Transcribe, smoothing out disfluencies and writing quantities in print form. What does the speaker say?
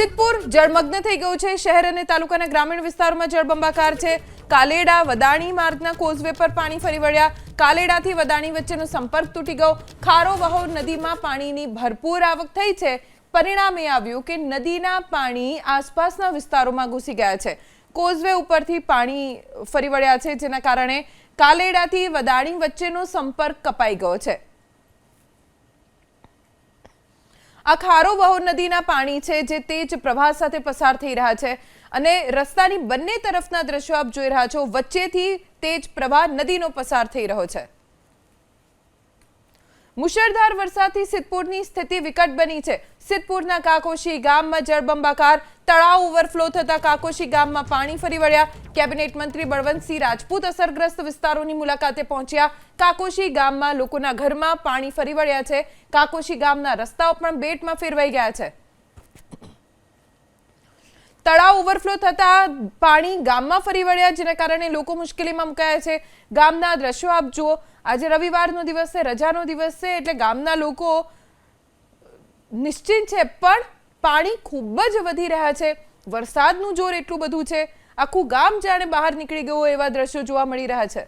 સિદ્ધપુર જળમગ્ન થઈ ગયું છે। શહેર અને તાલુકાના ગ્રામીણ વિસ્તારોમાં જળબંબાકાર છે। કાલેડા વદાણી માર્ગના કોઝવે પર પાણી ફરી વળ્યા। કાલેડાથી વદાણી વચ્ચેનો સંપર્ક તૂટી ગયો। ખારો વહોર નદીમાં પાણીની ભરપૂર આવક થઈ છે। પરિણામે આવ્યું કે નદીના પાણી આસપાસના વિસ્તારોમાં ઘૂસી ગયા છે। કોઝવે ઉપરથી પાણી ફરી વળ્યા છે, જેના કારણે કાલેડાથી વદાણી વચ્ચેનો સંપર્ક કપાઈ ગયો છે। આ ખારો વહોર નદીના પાણી છે જે તેજ પ્રવાહ સાથે પસાર થઈ રહ્યા છે અને રસ્તાની બંને તરફના દ્રશ્યો આપ જોઈ રહ્યા છો। વચ્ચેથી તેજ પ્રવાહ નદીનો પસાર થઈ રહ્યો છે। મુશળધાર વરસાદથી સિદ્ધપુરની સ્થિતિ વિકટ બની છે। સિદ્ધપુરના કાકોશી ગામમાં જળબંબાકાર। તળાવ ઓવરફ્લો થતા કાકોશી ગામમાં પાણી ફરી વળ્યા। કેબિનેટ મંત્રી બળવંતસિંહ રાજપૂત અસરગ્રસ્ત વિસ્તારોની મુલાકાતે પહોંચ્યા। કાકોશી ગામમાં લોકોના ઘરમાં પાણી ફરી વળ્યા છે। કાકોશી ગામના રસ્તાઓ પણ બેટમાં ફેરવાઈ ગયા છે। તળાવ ઓવરફ્લો થતા પાણી ગામમાં ફરી વળ્યા, જેના કારણે લોકો મુશ્કેલીમાં મુકાયા છે। ગામના દ્રશ્યો આપ જુઓ। આજે રવિવારનો દિવસ છે, રજાનો દિવસ છે, એટલે ગામના લોકો નિશ્ચિંત છે, પણ પાણી ખૂબ જ વધી રહ્યા છે। વરસાદનું જોર એટલું બધું છે, આખું ગામ જાણે બહાર નીકળી ગયું એવા દ્રશ્યો જોવા મળી રહ્યા છે।